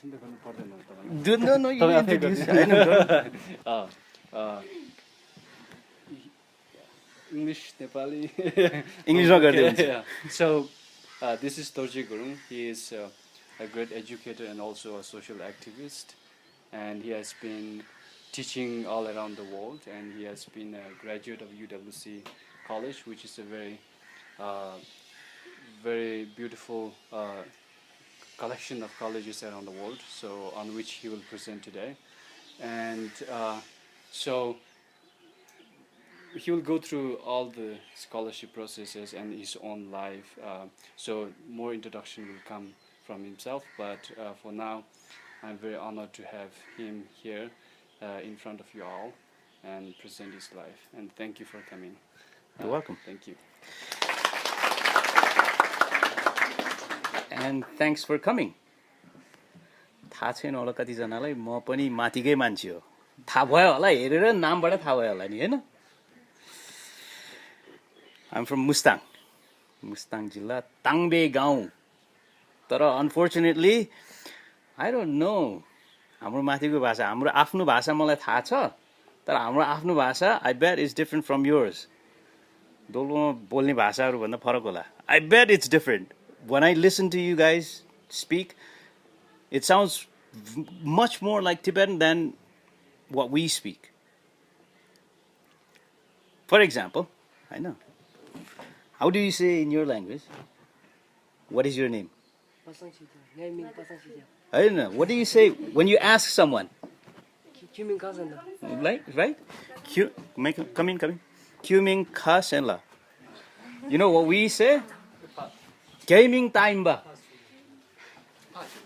No, you introduce. I know. English, Nepali. English not Okay, good. yeah. So, this is Dorje Gurung. He is a great educator and also a social activist, and he has been teaching all around the world. And he has been a graduate of UWC College, which is a uh, very beautiful collection of colleges around the world. So, on which he will present today, and so he will go through all the scholarship processes and his own life. So more introduction will come from himself. But for now, I'm very honored to have him here in front of you all and present his life. And thank you for coming. You're welcome. Thank you. And thanks for coming. थाहा छैन होला कतिजनालाई म पनि माथिकै मान्छे हो थाहा भयो होला हेरेर नामबाट थाहा भयो होला नि हैन I'm from Mustang जिल्ला ताङबे गाउँ तर unfortunately I don't know हाम्रो माथिको भाषा हाम्रो आफ्नो भाषा मलाई थाहा छ तर हाम्रो आफ्नो भाषा I bet is different from yours Dolma बोल्ने भाषाहरु भन्दा फरक होला I bet it's different when I listen to you guys speak it sounds much more like Tibetan than what we speak. For example, I know. How do you say in your language? What is your name? I don't know. What do you say when you ask someone? Right? Come in. Kuming ka senla. You know what we say? Gaming time ba.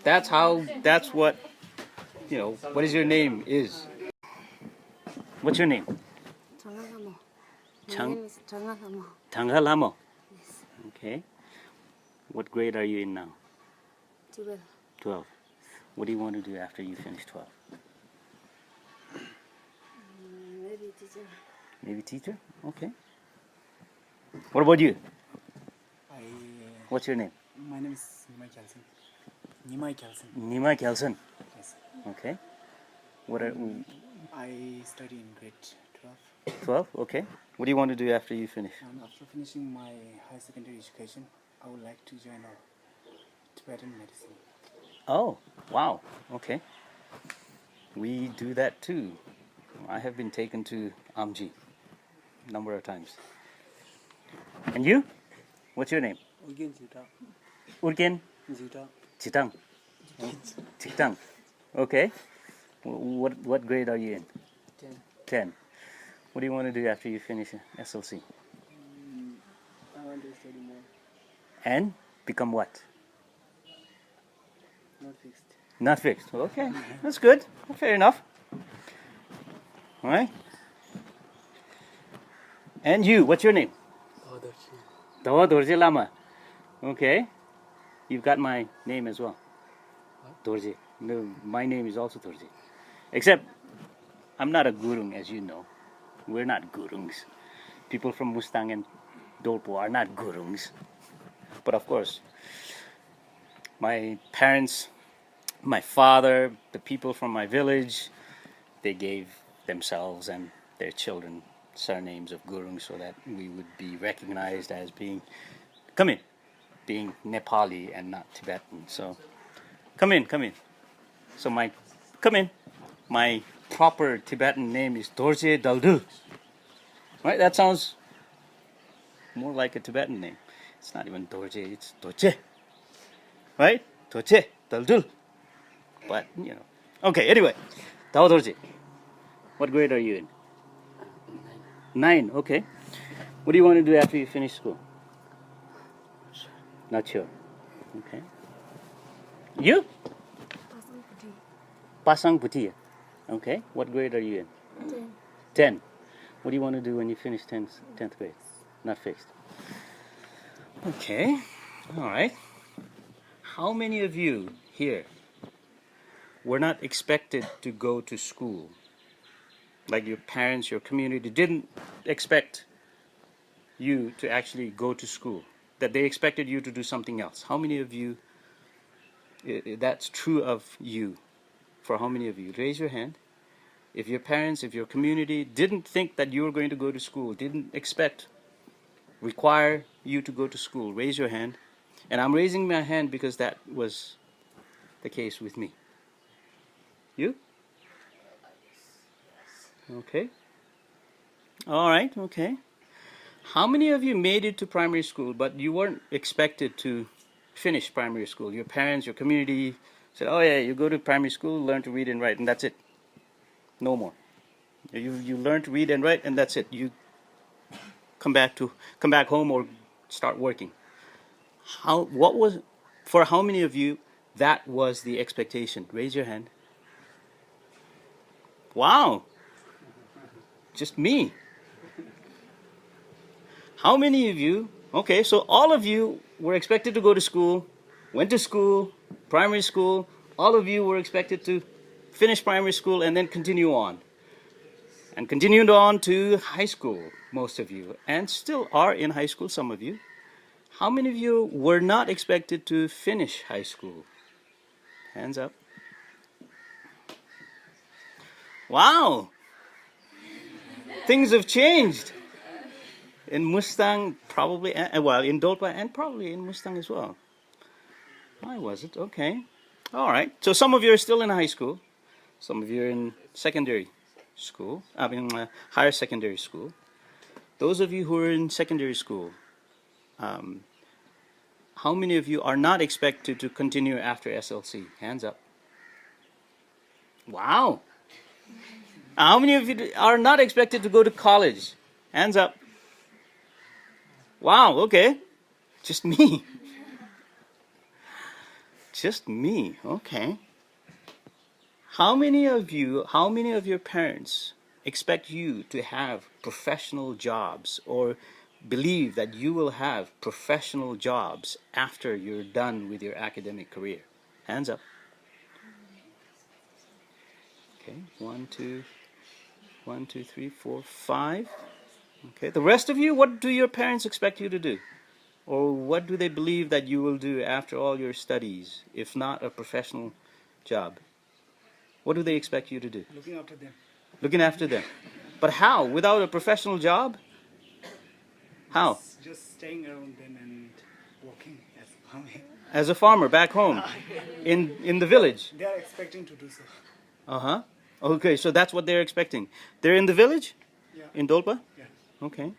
That's what, you know, what is your name is. What's your name? Changalamo. Chang- My name is Changalamo. Tangalamo. Yes. Okay. What grade are you in now? 12. 12. What do you want to do after you finish 12? Maybe teacher. Maybe teacher? Okay. What about you? What's your name? My name is Nimai Kelson. Nima Kelson. Yes. Okay. What are I study in grade 12. 12? Okay. What do you want to do after you finish? And after finishing my higher secondary education, I would like to join Tibetan medicine. Oh, wow. Okay. We do that too. I have been taken to Amji a number of times. And you? What's your name? Urgen Chitang. Chitang. Okay. What grade are you in? 10. 10. What do you want to do after you finish SLC? I want to study more. And become what? Not fixed. Not fixed. Okay. That's good. Fair enough. All right. And you, what's your name? Dawa Dorje Lama. Okay. You've got my name as well. Dorje. No, my name is also Dorje. Except, I'm not a gurung, as you know. We're not gurungs. People from Mustang and Dolpo are not gurungs. But of course, my parents, my father, the people from my village, they gave themselves and their children surnames of gurung so that we would be recognized as being Nepali and not Tibetan. So come in. So my proper Tibetan name is Dorje Daldul. Right? That sounds more like a Tibetan name. It's not even Dorje, it's Dorje. Right? Dorje Daldul. But, you know. Okay, anyway. Dao Dorje. What grade are you in? 9, okay. What do you want to do after you finish school? Not sure. Okay. You? Pasang Puti. Okay. What grade are you in? 10. 10. What do you want to do when you finish 10th grade? Not fixed. Okay. All right. How many of you here were not expected to go to school? Like your parents, your community didn't expect you to actually go to school, that they expected you to do something else. How many of you that's true of you. For how many of you? Raise your hand. If your parents, if your community didn't think that you were going to go to school, didn't require you to go to school, raise your hand. And I'm raising my hand because that was the case with me. You? Okay. All right, okay. How many of you made it to primary school, but you weren't expected to finish primary school? Your parents, your community said, oh yeah, you go to primary school, learn to read and write, and that's it. No more. You learn to read and write, and that's it. You come back home or start working. For how many of you that was the expectation? Raise your hand. Wow. Just me. How many of you, okay, so all of you were expected to go to school, went to school, primary school, all of you were expected to finish primary school and then continue on. And continued on to high school, most of you, and still are in high school, some of you. How many of you were not expected to finish high school? Hands up. Wow! Things have changed. In Mustang, probably, well, in Dolpa and probably in Mustang as well. Why was it? Okay. All right. So some of you are still in high school. Some of you are in secondary school. Higher secondary school. Those of you who are in secondary school, how many of you are not expected to continue after SLC? Hands up. Wow. How many of you are not expected to go to college? Hands up. Wow, okay. Just me. Just me, okay. How many of your parents expect you to have professional jobs or believe that you will have professional jobs after you're done with your academic career? Hands up. Okay, 1, 2, 3, 4, 5. Okay, the rest of you, what do your parents expect you to do? Or what do they believe that you will do after all your studies, if not a professional job? What do they expect you to do? Looking after them. Looking after them. But how? Without a professional job? How? Just staying around them and working as farming. As a farmer back home in the village? They are expecting to do so. Uh-huh. Okay, so that's what they're expecting. They're in the village? Yeah. In Dolpa? Yeah. Okay.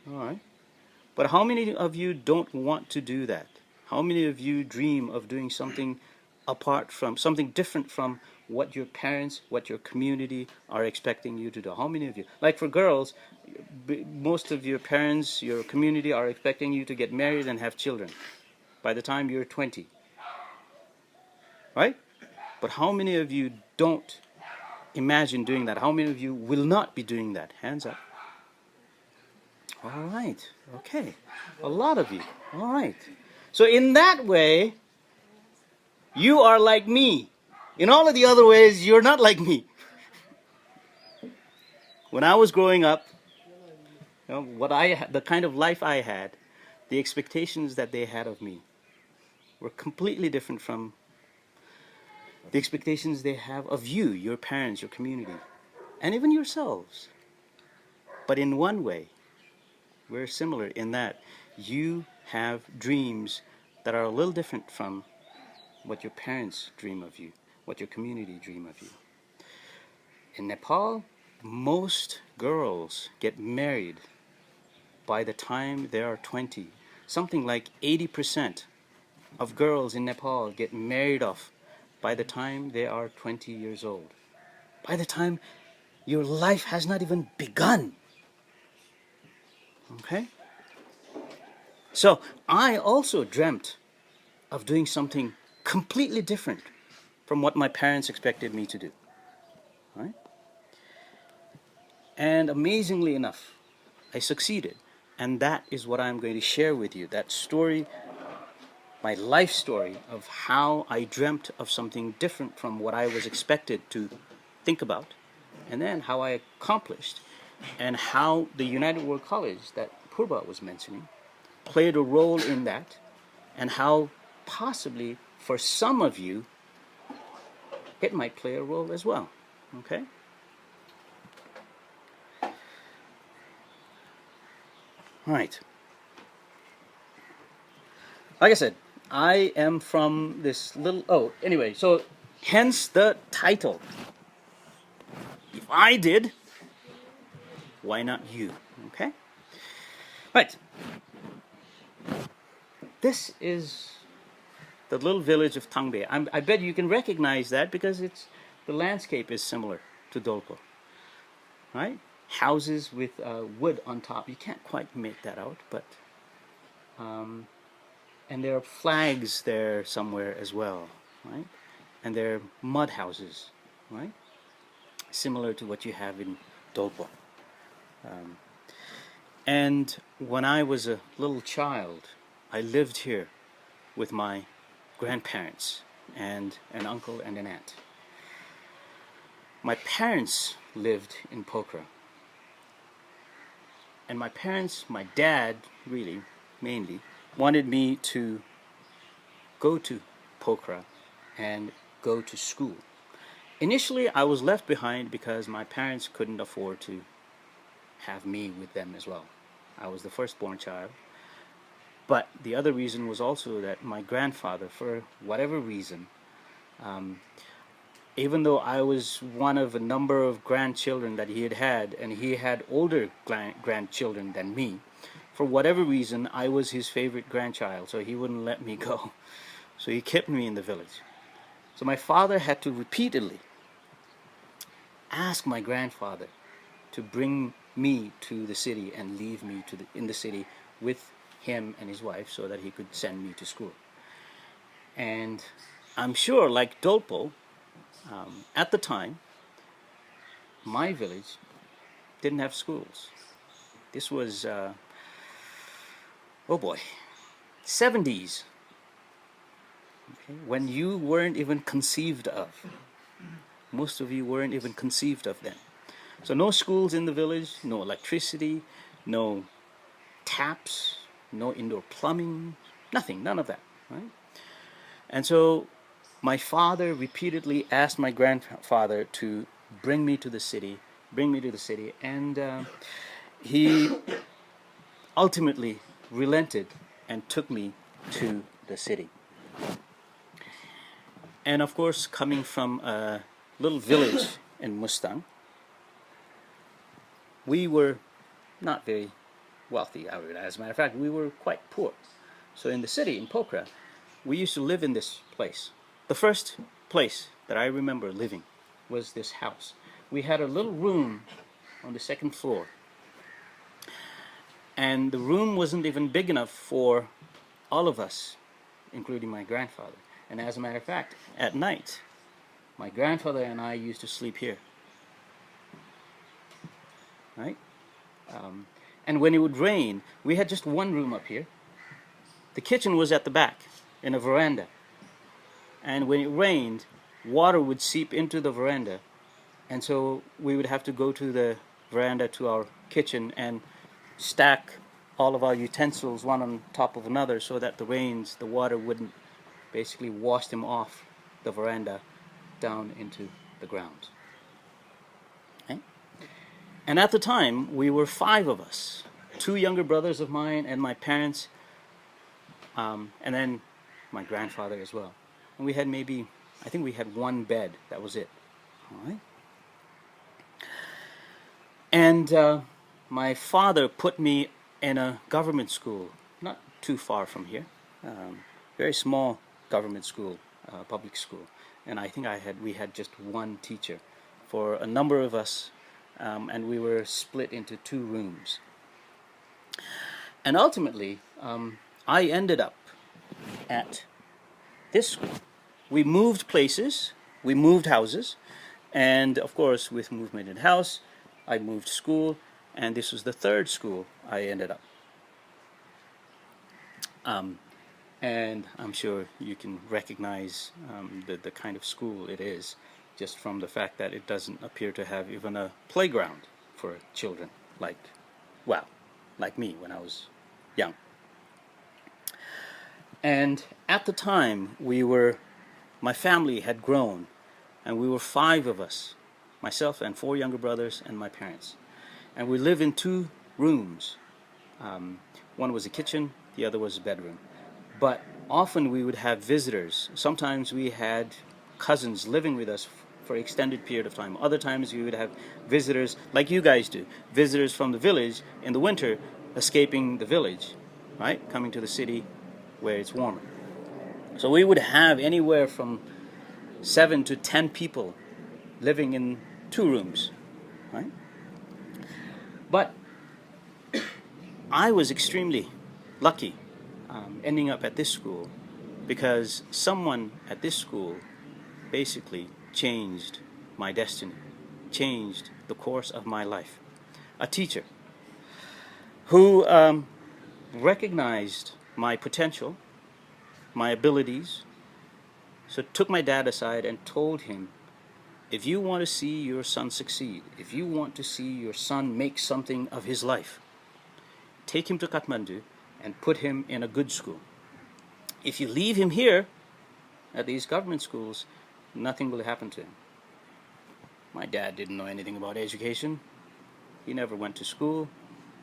All right. But how many of you don't want to do that? How many of you dream of doing something something different from what your parents, what your community are expecting you to do? How many of you? Like for girls, most of your parents, your community are expecting you to get married and have children by the time you're 20. Right? But how many of you don't imagine doing that? How many of you will not be doing that? Hands up. All right. Okay. A lot of you. All right. So in that way, you are like me. In all of the other ways, you're not like me. When I was growing up, the kind of life I had, the expectations that they had of me were completely different from the expectations they have of you, your parents, your community, and even yourselves. But in one way, we're similar in that you have dreams that are a little different from what your parents dream of you, what your community dream of you. In Nepal, most girls get married by the time they are 20. Something like 80% of girls in Nepal get married off by the time they are 20 years old. By the time your life has not even begun. Okay? So, I also dreamt of doing something completely different from what my parents expected me to do. Right? And amazingly enough, I succeeded. And that is what I'm going to share with you. That story, my life story of how I dreamt of something different from what I was expected to think about. And then how I accomplished. And how the United World College that Purba was mentioning played a role in that. And how possibly for some of you, it might play a role as well. Okay? Right. Like I said, I am from this little... Oh, anyway, so hence the title. If I did, why not you? Okay? Right. This is the little village of Tangbe. I bet you can recognize that because the landscape is similar to Dolpo. Right? Houses with wood on top. You can't quite make that out, but... and there are flags there somewhere as well, right? And there are mud houses, right? Similar to what you have in Dolpo. And when I was a little child, I lived here with my grandparents and an uncle and an aunt. My parents lived in Pokhara. And my parents, my dad really, mainly, wanted me to go to Pokhara and go to school. Initially, I was left behind because my parents couldn't afford to have me with them as well. I was the firstborn child. But the other reason was also that my grandfather, for whatever reason, even though I was one of a number of grandchildren that he had, and he had older grandchildren than me, for whatever reason, I was his favorite grandchild, so he wouldn't let me go. So he kept me in the village. So my father had to repeatedly ask my grandfather to bring me to the city and leave me in the city with him and his wife so that he could send me to school. And I'm sure, like Dolpo, at the time, my village didn't have schools. This was, oh boy, 70s, okay, when you weren't even conceived of. Most of you weren't even conceived of then. So no schools in the village, no electricity, no taps, no indoor plumbing, nothing, none of that, right? And so my father repeatedly asked my grandfather to bring me to the city, and he ultimately relented and took me to the city. And of course, coming from a little village in Mustang, we were not very wealthy. As a matter of fact, we were quite poor. So in the city, in Pokhara, we used to live in this place. The first place that I remember living was this house. We had a little room on the second floor. And the room wasn't even big enough for all of us, including my grandfather. And as a matter of fact, at night, my grandfather and I used to sleep here. Right? And when it would rain, we had just one room up here. The kitchen was at the back, in a veranda. And when it rained, water would seep into the veranda. And so we would have to go to the veranda to our kitchen and stack all of our utensils one on top of another so that the water wouldn't basically wash them off the veranda down into the ground. Okay? And at the time, we were 5 of us. 2 younger brothers of mine and my parents, and then my grandfather as well. And we had I think we had 1 bed. That was it. All right? And my father put me in a government school, not too far from here. Very small government school, public school. And I think we had just 1 teacher for a number of us, and we were split into 2 rooms. And ultimately, I ended up at this school. We moved places, we moved houses, and of course with movement in house, I moved school, and this was the 3rd school I ended up. And I'm sure you can recognize the kind of school it is, just from the fact that it doesn't appear to have even a playground for children, like me when I was young. And at the time, my family had grown, and we were 5 of us, myself and 4 younger brothers and my parents. And we lived in 2 rooms. One was a kitchen, the other was a bedroom. But often we would have visitors. Sometimes we had cousins living with us for an extended period of time. Other times we would have visitors, like you guys do, visitors from the village in the winter, escaping the village, right? Coming to the city where it's warmer. So we would have anywhere from 7 to 10 people living in 2 rooms, right? But I was extremely lucky ending up at this school, because someone at this school basically changed my destiny, changed the course of my life. A teacher who recognized my potential, my abilities, so took my dad aside and told him, if you want to see your son succeed, if you want to see your son make something of his life, take him to Kathmandu and put him in a good school. If you leave him here at these government schools, nothing will happen to him. My dad didn't know anything about education. He never went to school.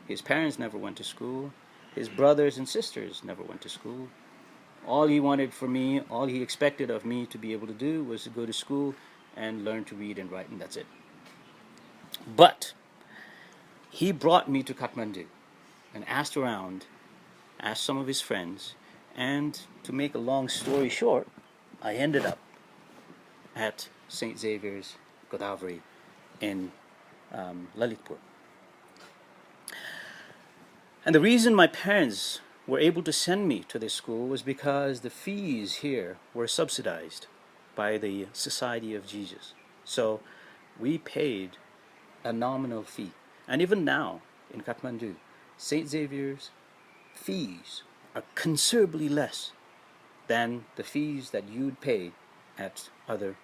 His parents never went to school. His brothers and sisters never went to school. All he wanted for me, all he expected of me to be able to do was to go to school and learn to read and write, and that's it. But he brought me to Kathmandu and asked around, asked some of his friends, and to make a long story short, I ended up at St. Xavier's Godavari in Lalitpur. And the reason my parents were able to send me to this school was because the fees here were subsidized by the Society of Jesus. So we paid a nominal fee. And even now in Kathmandu, St. Xavier's fees are considerably less than the fees that you'd pay at other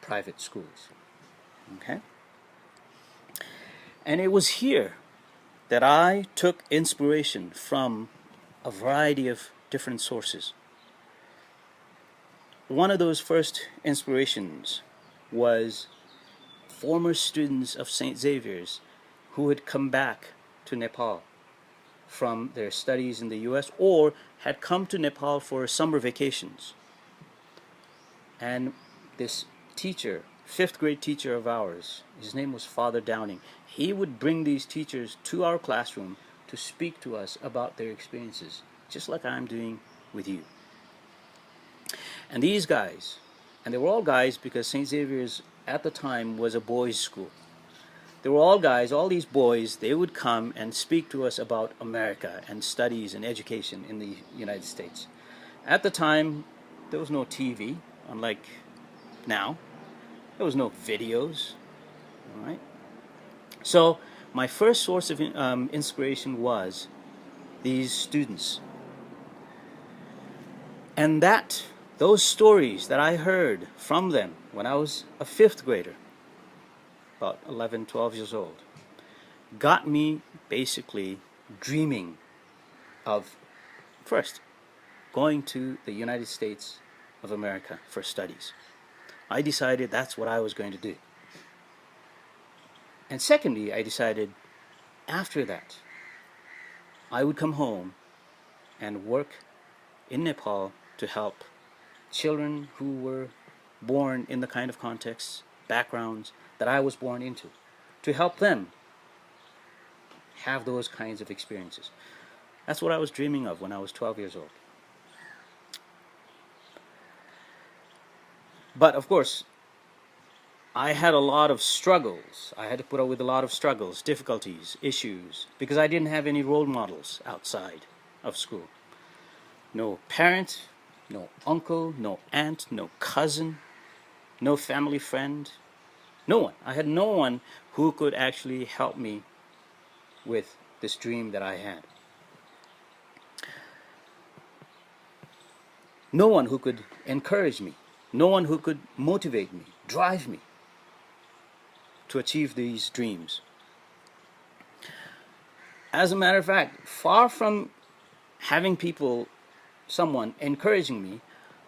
private schools. Okay? And it was here that I took inspiration from a variety of different sources. One of those first inspirations was former students of St. Xavier's who had come back to Nepal from their studies in the US or had come to Nepal for summer vacations. And this teacher, 5th grade teacher of ours, his name was Father Downing, he would bring these teachers to our classroom to speak to us about their experiences, just like I'm doing with you. And these guys, and they were all guys because St. Xavier's at the time was a boys' school. They were all guys, all these boys, they would come and speak to us about America and studies and education in the United States. At the time, there was no TV, unlike now. There was no videos, all right? So my first source of inspiration was these students. And those stories that I heard from them when I was a 5th grader, about 11, 12 years old, got me basically dreaming of, first, going to the United States of America for studies. I decided that's what I was going to do. And secondly, I decided after that, I would come home and work in Nepal to help children who were born in the kind of contexts, backgrounds that I was born into, to help them have those kinds of experiences. That's what I was dreaming of when I was 12 years old. But of course, I had a lot of struggles. I had to put up with a lot of struggles, difficulties, issues, because I didn't have any role models outside of school. No parent, no uncle, no aunt, no cousin, no family friend, no one. I had no one who could actually help me with this dream that I had. No one who could encourage me, no one who could motivate me, drive me to achieve these dreams. As a matter of fact, far from having people someone encouraging me,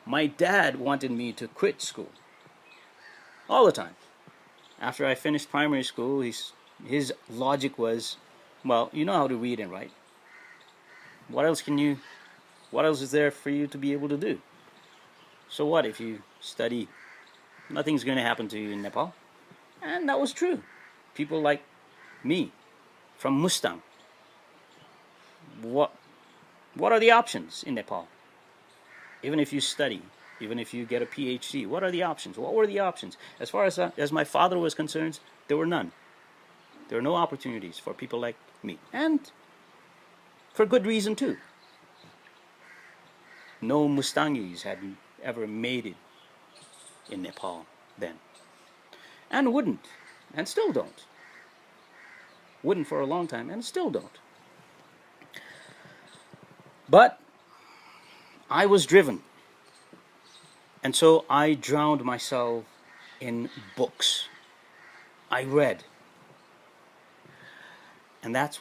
my dad wanted me to quit school all the time. After I finished primary school, his logic was, well, you know how to read and write. What else is there for you to be able to do? So what if you study? Nothing's going to happen to you in Nepal. And that was true. People like me from Mustang. What are the options in Nepal? Even if you study, even if you get a PhD, what are the options? What were the options? As far as my father was concerned, there were none. There were no opportunities for people like me. And for good reason too. No Mustangis had ever made it in Nepal then. And wouldn't. And still don't. Wouldn't for a long time and still don't. But I was driven. And so I drowned myself in books. I read. And that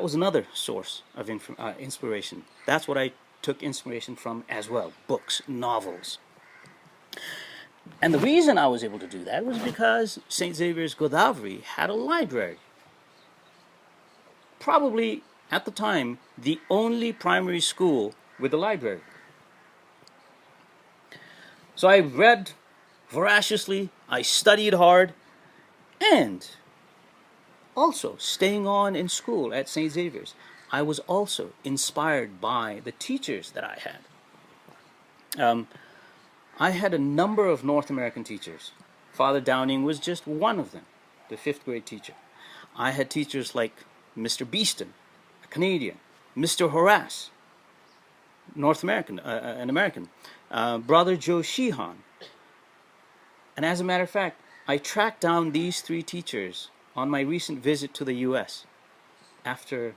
was another source of inspiration. That's what I took inspiration from as well. Books, novels. And the reason I was able to do that was because St. Xavier's Godavari had a library. Probably, at the time, the only primary school with a library. So I read voraciously, I studied hard, and also staying on in school at St. Xavier's, I was also inspired by the teachers that I had. I had a number of North American teachers. Father Downing was just one of them, the 5th grade teacher. I had teachers like Mr. Beeston, a Canadian, Mr. Horace, North American, an American, Brother Joe Sheehan. And as a matter of fact, I tracked down these 3 teachers on my recent visit to the U.S. after,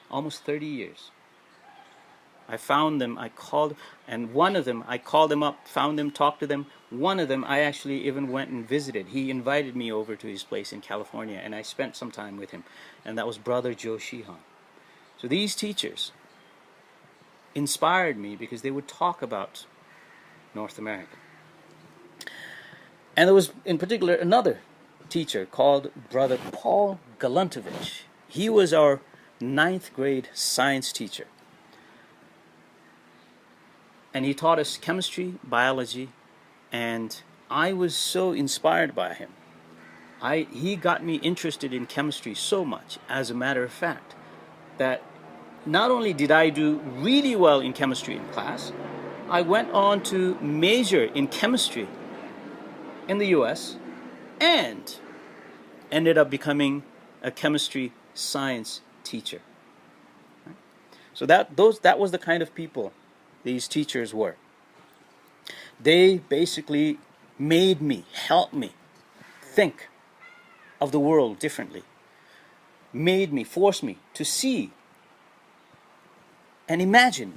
almost 30 years. I found them, I called, and one of them, I called them up, found them, talked to them. One of them, I actually even went and visited. He invited me over to his place in California, and I spent some time with him. And that was Brother Joe Sheehan. So these teachers inspired me because they would talk about North America. And there was, in particular, another teacher called Brother Paul Galantovich. He was our 9th grade science teacher. And he taught us chemistry, biology, and I was so inspired by him. He got me interested in chemistry so much, as a matter of fact, that not only did I do really well in chemistry in class, I went on to major in chemistry in the US and ended up becoming a chemistry science teacher. So that was the kind of people these teachers were. They basically made me, helped me think of the world differently. Forced me to see and imagine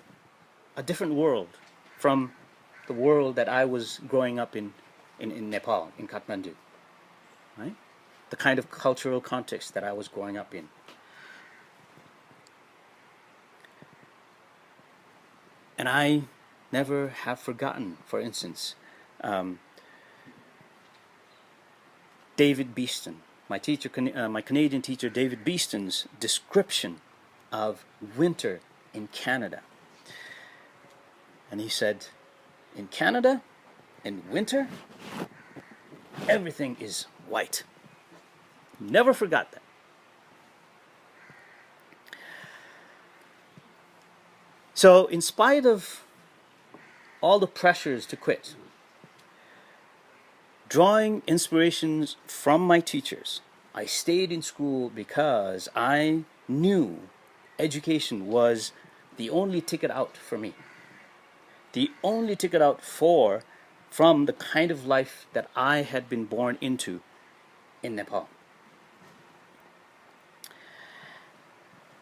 a different world from the world that I was growing up in Nepal, in Kathmandu. Right? The kind of cultural context that I was growing up in. And I never have forgotten, for instance, David Beeston, my Canadian teacher David Beeston's description of winter in Canada. And he said, in Canada, in winter, everything is white. Never forgot that. So, in spite of all the pressures to quit, drawing inspirations from my teachers, I stayed in school because I knew education was the only ticket out for me. The only ticket out from the kind of life that I had been born into in Nepal.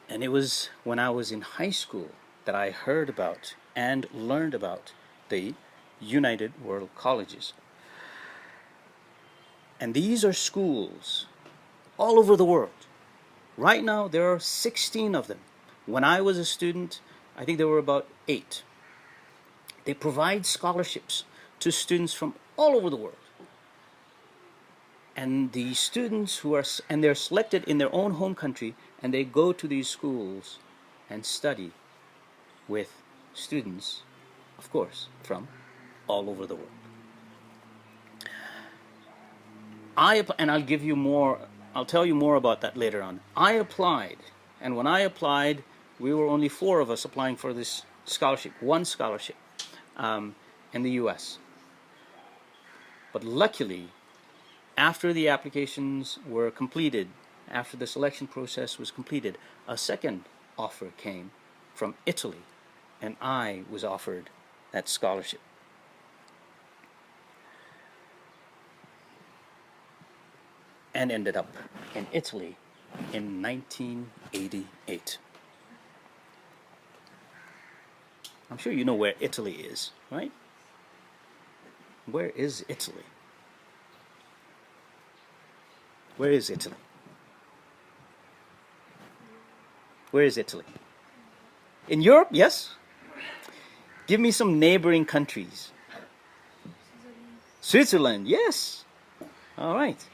And it was when I was in high school that I heard about and learned about the United World Colleges. And these are schools all over the world. Right now, there are 16 of them. When I was a student, I think there were about 8. They provide scholarships to students from all over the world. And the students and they're selected in their own home country, and they go to these schools and study with students, of course, from all over the world. And I'll give you more, I'll tell you more about that later on. I applied, and when I applied, we were only 4 of us applying for this scholarship, one scholarship, in the US. But luckily, after the applications were completed, after the selection process was completed, a second offer came from Italy, and I was offered that scholarship. And ended up in Italy in 1988. I'm sure you know where Italy is, right? Where is Italy? Where is Italy? Where is Italy? In Europe, yes? Give me some neighboring countries. Switzerland, yes. All right.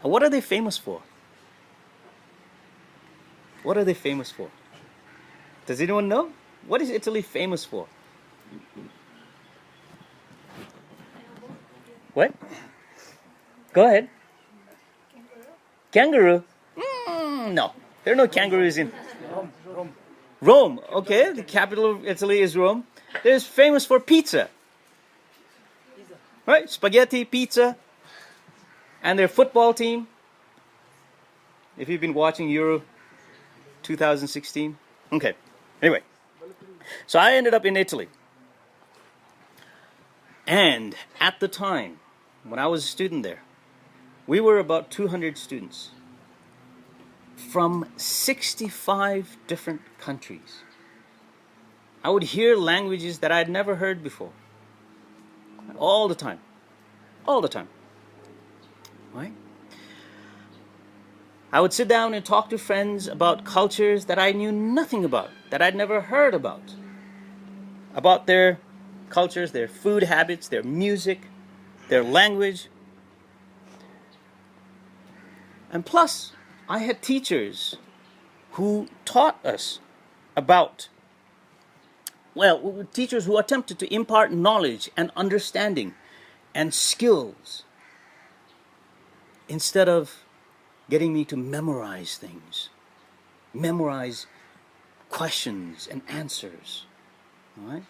And what are they famous for? What are they famous for? Does anyone know? What is Italy famous for? What? Go ahead. Kangaroo? No, there are no kangaroos in Rome. Okay, the capital of Italy is Rome. They're famous for pizza. Right? Spaghetti, pizza. And their football team. If you've been watching Euro 2016. Okay, anyway. So I ended up in Italy. And at the time, when I was a student there, we were about 200 students from 65 different countries. I would hear languages that I'd never heard before. All the time. All the time. Right? I would sit down and talk to friends about cultures that I knew nothing about, that I'd never heard about their cultures, their food habits, their music, their language. And plus, I had teachers who taught us about, teachers who attempted to impart knowledge and understanding and skills instead of getting me to memorize things, memorize questions and answers. All right?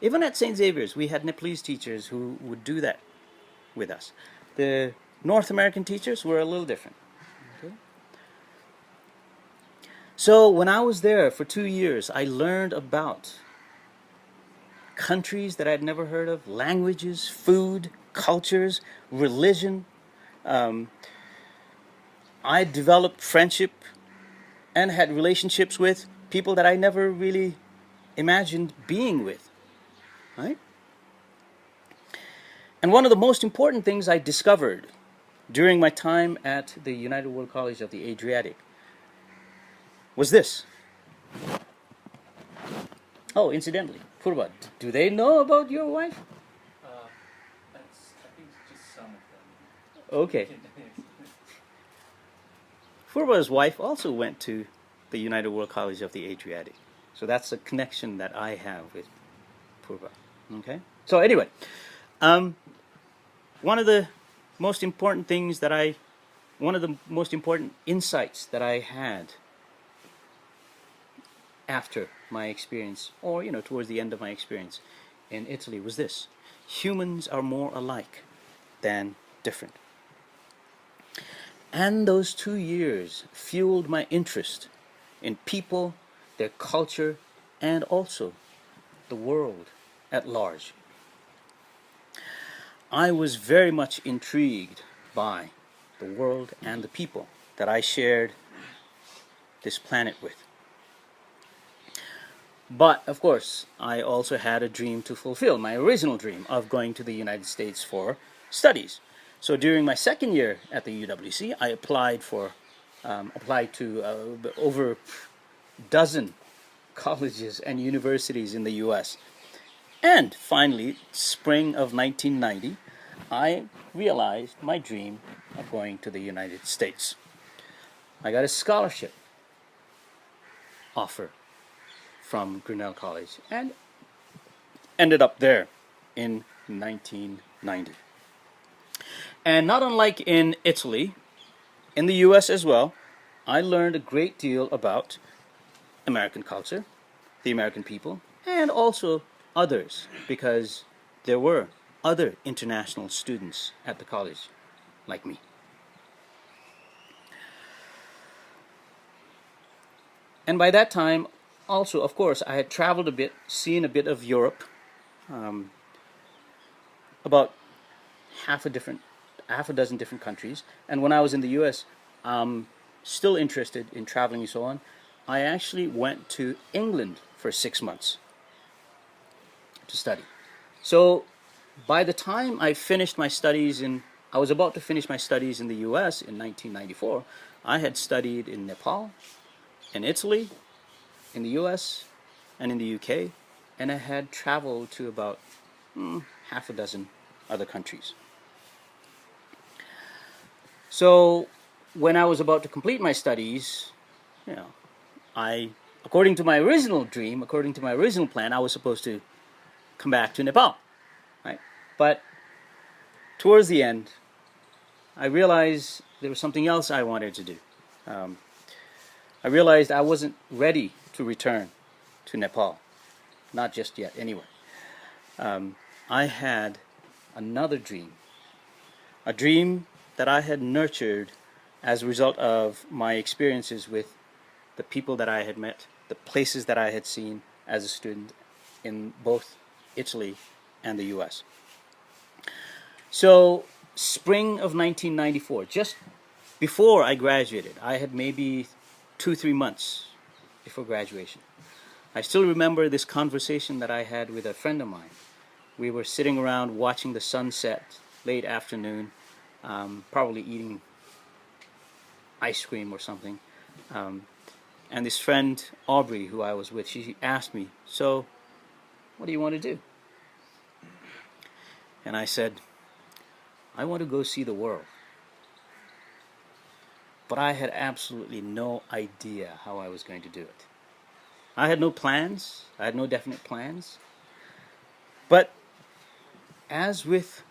Even at St. Xavier's, we had Nepalese teachers who would do that with us. The North American teachers were a little different. Okay? So when I was there for 2 years, I learned about countries that I'd never heard of, languages, food, cultures, religion. I developed friendship and had relationships with people that I never really imagined being with. Right? And one of the most important things I discovered during my time at the United World College of the Adriatic was this. Oh, incidentally, Purba, do they know about your wife? I think just some of them. Okay. Purba's wife also went to the United World College of the Adriatic. So that's a connection that I have with Purba. Okay? So anyway, one of the most important insights that I had after my experience, or towards the end of my experience in Italy, was this: humans are more alike than different. And those 2 years fueled my interest in people, their culture, and also the world at large. I was very much intrigued by the world and the people that I shared this planet with. But, of course, I also had a dream to fulfill, my original dream of going to the United States for studies. So during my second year at the UWC, I applied to over a dozen colleges and universities in the US. And finally, spring of 1990, I realized my dream of going to the United States. I got a scholarship offer from Grinnell College and ended up there in 1990. And not unlike in Italy, in the US as well, I learned a great deal about American culture, the American people, and also others, because there were other international students at the college like me. And by that time, also, of course, I had traveled a bit, seen a bit of Europe, about half a dozen different countries. And when I was in the US, still interested in traveling and so on, I actually went to England for 6 months to study. So by the time I was about to finish my studies in the US in 1994, I had studied in Nepal, in Italy, in the US, and in the UK, and I had traveled to about half a dozen other countries. So when I was about to complete my studies, according to my original dream, according to my original plan, I was supposed to come back to Nepal, right? But towards the end, I realized there was something else I wanted to do. I realized I wasn't ready to return to Nepal, not just yet anyway. I had another dream, a dream that I had nurtured as a result of my experiences with the people that I had met, the places that I had seen as a student in both Italy and the US. So, spring of 1994, just before I graduated, I had maybe 2-3 months before graduation. I still remember this conversation that I had with a friend of mine. We were sitting around watching the sunset, late afternoon, probably eating ice cream or something. And this friend, Aubrey, who I was with, she asked me, "So, what do you want to do?" And I said, "I want to go see the world." But I had absolutely no idea how I was going to do it. I had no plans. I had no definite plans. But as with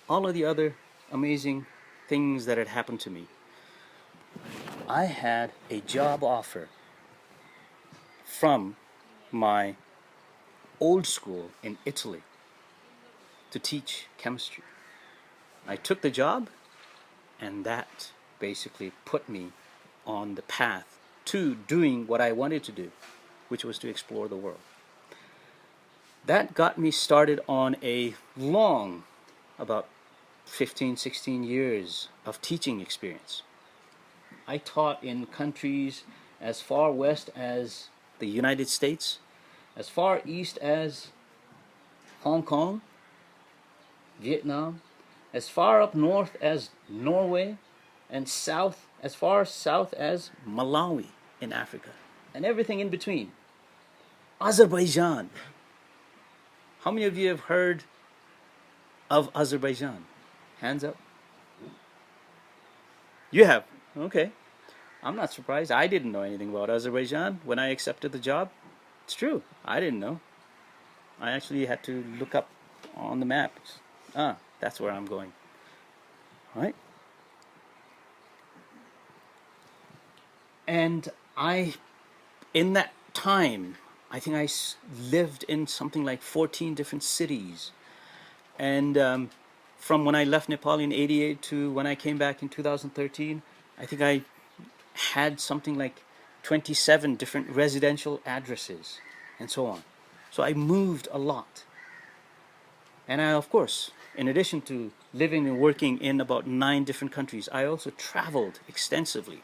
all of the other amazing things that had happened to me, I had a job offer from my old school in Italy to teach chemistry. I took the job, and that basically put me on the path to doing what I wanted to do, which was to explore the world. That got me started on a long, about 15, 16 years of teaching experience. I taught in countries as far west as the United States, as far east as Hong Kong, Vietnam, as far up north as Norway, and as far south as Malawi in Africa, and everything in between. Azerbaijan. How many of you have heard of Azerbaijan? Hands up. You have? Okay. I'm not surprised. I didn't know anything about Azerbaijan when I accepted the job. It's true. I didn't know. I actually had to look up on the map. That's where I'm going. All right? And in that time, I think I lived in something like 14 different cities. And from when I left Nepal in 88 to when I came back in 2013, I think I had something like 27 different residential addresses and so on. So I moved a lot. And I, of course, in addition to living and working in about 9 different countries, I also traveled extensively.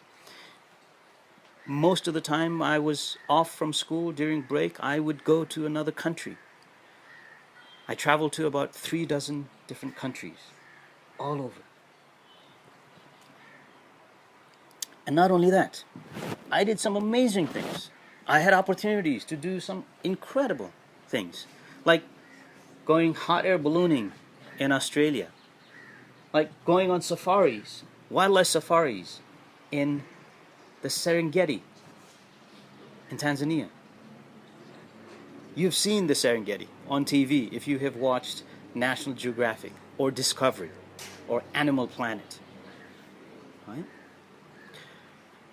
Most of the time I was off from school during break, I would go to another country. I traveled to about 3 dozen different countries, all over. And not only that, I did some amazing things. I had opportunities to do some incredible things, like going hot air ballooning in Australia, like going on safaris, wildlife safaris in the Serengeti in Tanzania. You've seen the Serengeti on TV if you have watched National Geographic or Discovery or Animal Planet, right?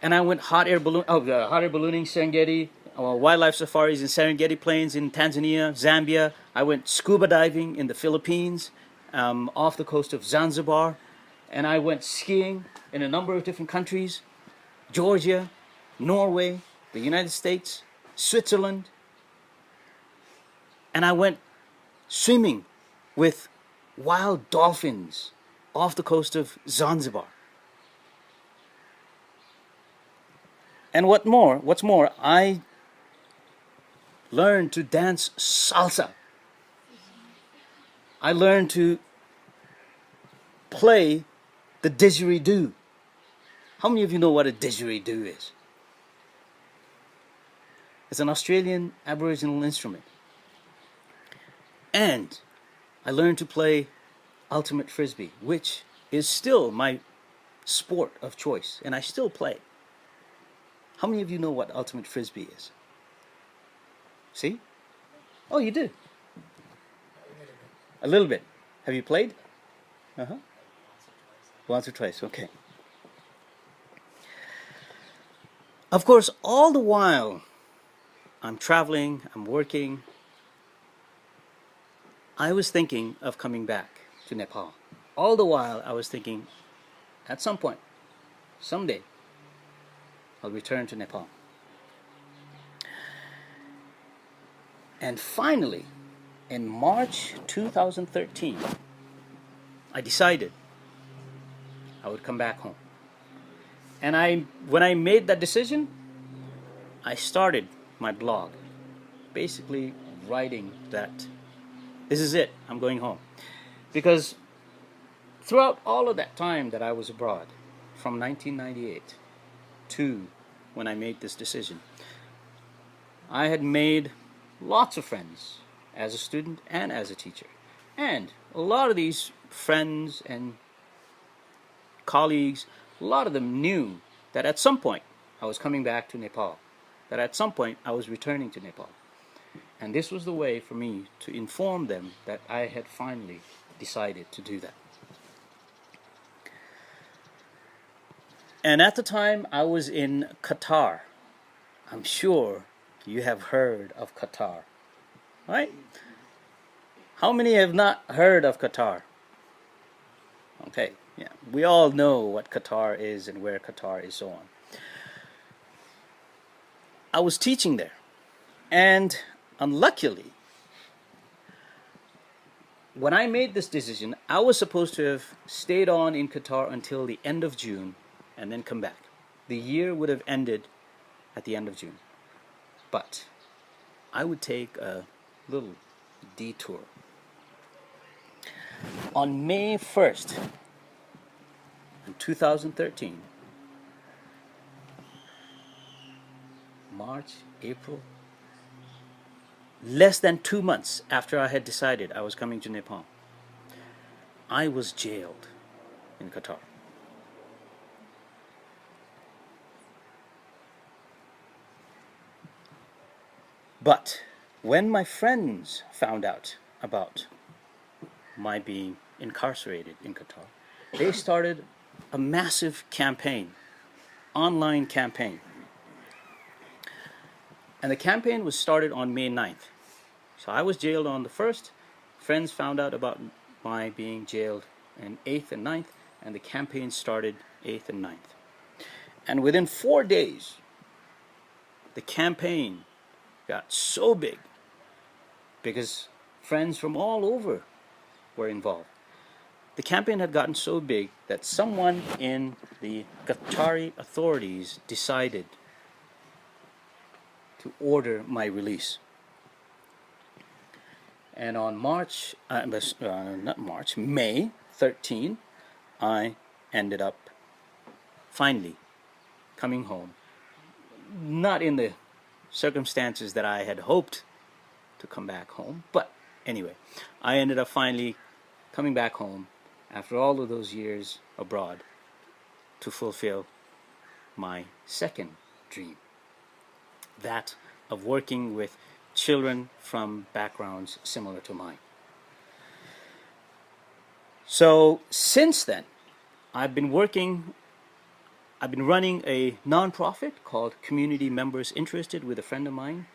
And I went hot air ballooning Serengeti, wildlife safaris in Serengeti Plains in Tanzania, Zambia. I went scuba diving in the Philippines, off the coast of Zanzibar, and I went skiing in a number of different countries: Georgia, Norway, the United States, Switzerland. And I went swimming with wild dolphins off the coast of Zanzibar. And what's more, I learned to dance salsa. I learned to play the didgeridoo. How many of you know what a didgeridoo is? It's an Australian Aboriginal instrument. And I learned to play ultimate frisbee, which is still my sport of choice, and I still play. How many of you know what ultimate frisbee is? See? Oh, you do? A little bit. Have you played? Uh-huh. Once or twice, okay. Of course, all the while I'm traveling, I'm working, I was thinking of coming back to Nepal. All the while I was thinking, at some point, someday, I'll return to Nepal. And finally, in March 2013, I decided I would come back home. And when I made that decision, I started my blog, basically writing that this is it, I'm going home. Because throughout all of that time that I was abroad, from 1998 to when I made this decision, I had made lots of friends as a student and as a teacher. And a lot of these friends and colleagues, a lot of them knew that at some point I was coming back to Nepal, that at some point I was returning to Nepal. And this was the way for me to inform them that I had finally decided to do that. And at the time I was in Qatar. I'm sure you have heard of Qatar, right? How many have not heard of Qatar? Okay, yeah, we all know what Qatar is and where Qatar is, so on. I was teaching there, and unluckily, when I made this decision, I was supposed to have stayed on in Qatar until the end of June and then come back. The year would have ended at the end of June. But I would take a little detour. On May 1st, in 2013, March, April, less than 2 months after I had decided I was coming to Nepal, I was jailed in Qatar. But when my friends found out about my being incarcerated in Qatar, they started a massive campaign, online campaign. And the campaign was started on May 9th. So I was jailed on the 1st. Friends found out about my being jailed on 8th and 9th, and the campaign started 8th and 9th. And within 4 days, the campaign got so big because friends from all over were involved. The campaign had gotten so big that someone in the Qatari authorities decided to order my release. And on May 13, I ended up finally coming home. Not in the circumstances that I had hoped to come back home. But anyway, I ended up finally coming back home after all of those years abroad to fulfill my second dream, that of working with children from backgrounds similar to mine. So since then, I've been running a non-profit called Community Members Interested with a friend of mine.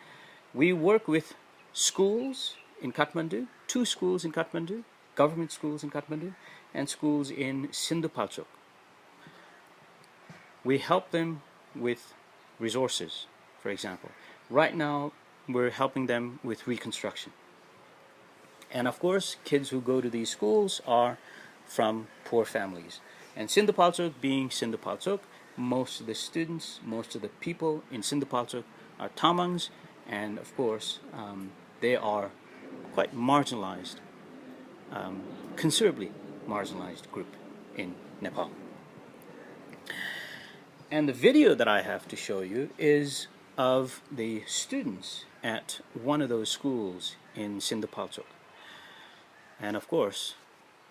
We work with schools in Kathmandu, 2 schools in Kathmandu, government schools in Kathmandu, and schools in Sindhupalchok. We help them with resources, for example. Right now, we're helping them with reconstruction. And of course, kids who go to these schools are from poor families. And Sindhupalchok being Sindhupalchok, most of the students, most of the people in Sindhupalchok are Tamangs, and of course, they are quite marginalized, considerably marginalized group in Nepal. And the video that I have to show you is of the students at one of those schools in Sindhupalchok. And of course,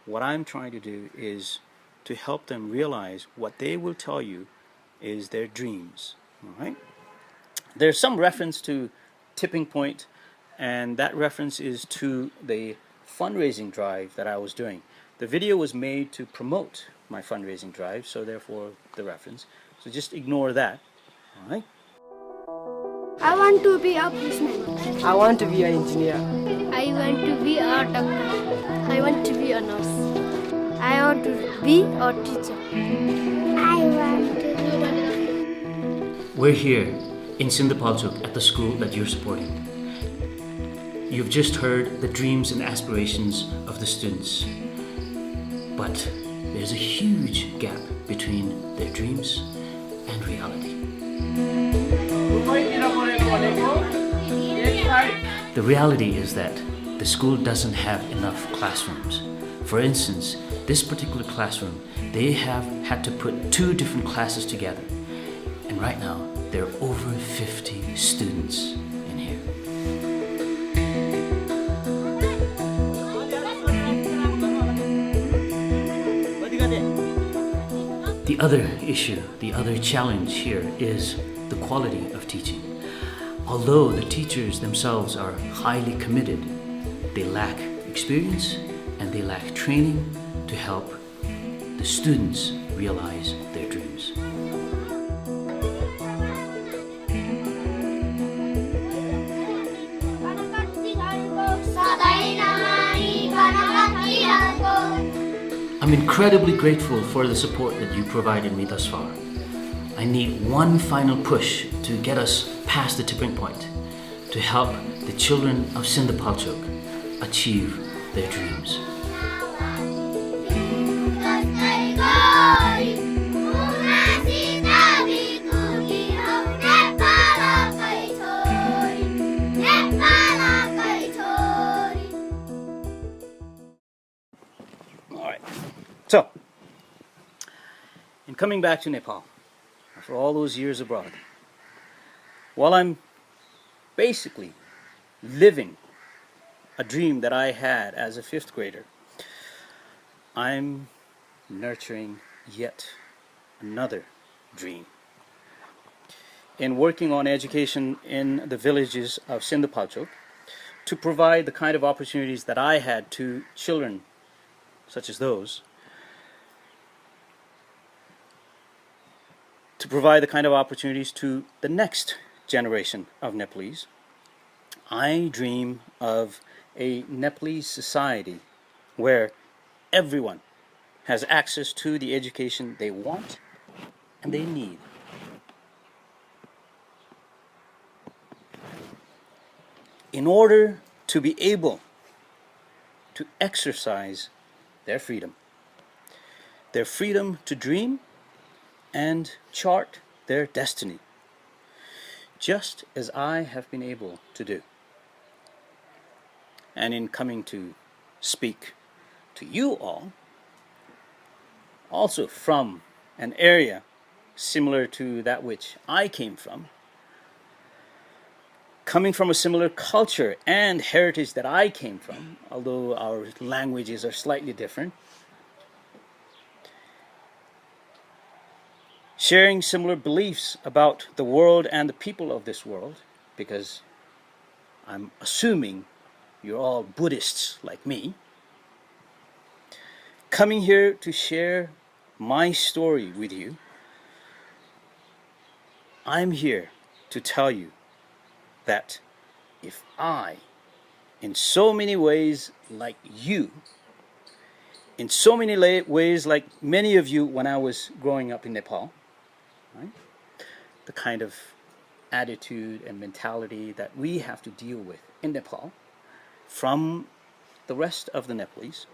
what I'm trying to do is to help them realize what they will tell you is their dreams. All right? There's some reference to Tipping Point, and that reference is to the fundraising drive that I was doing. The video was made to promote my fundraising drive, so therefore the reference. So just ignore that. All right? I want to be a policeman. I want to be an engineer. I want to be a doctor. I want to be a nurse. I want to be a teacher. I want to be a doctor. We're here in Sindhupalchok at the school that you're supporting. You've just heard the dreams and aspirations of the students. But there's a huge gap between their dreams and reality. The reality is that the school doesn't have enough classrooms. For instance, this particular classroom, they have had to put 2 different classes together. And right now, there are over 50 students in here. The other issue, the other challenge here is the quality of teaching. Although the teachers themselves are highly committed, they lack experience and they lack training to help the students realize their dreams. I'm incredibly grateful for the support that you provided me thus far. I need one final push to get us past the tipping point, to help the children of Sindhupalchok achieve their dreams. So, in coming back to Nepal, after all those years abroad, while I'm basically living a dream that I had as a 5th grader, I'm nurturing yet another dream. In working on education in the villages of Sindhupalchok, to provide the kind of opportunities that I had to children such as those, to provide the kind of opportunities to the next generation of Nepalese. I dream of a Nepalese society where everyone has access to the education they want and they need. In order to be able to exercise their freedom to dream and chart their destiny, just as I have been able to do. And in coming to speak to you all, also from an area similar to that which I came from, coming from a similar culture and heritage that I came from, although our languages are slightly different, sharing similar beliefs about the world and the people of this world, because I'm assuming you're all Buddhists like me, coming here to share my story with you. I'm here to tell you that if I, in so many ways like you, in so many ways like many of you when I was growing up in Nepal, right? The kind of attitude and mentality that we have to deal with in Nepal from the rest of the Nepalese.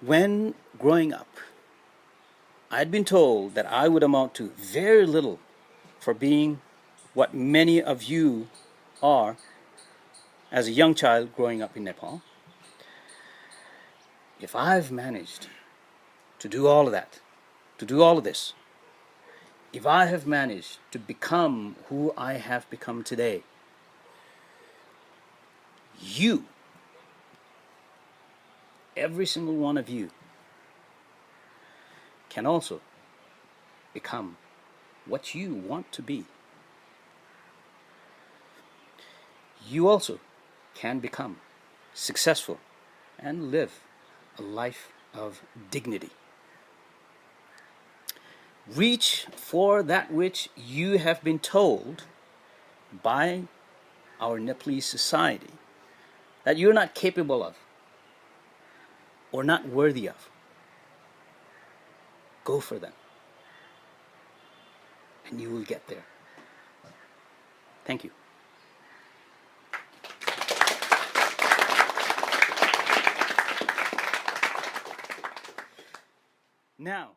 When growing up, I'd been told that I would amount to very little for being what many of you are as a young child growing up in Nepal. If I've managed to do all of that, to do all of this, if I have managed to become who I have become today, you, every single one of you, can also become what you want to be. You also can become successful and live a life of dignity. Reach for that which you have been told by our Nepalese society that you're not capable of or not worthy of. Go for them, and you will get there. Thank you. Now,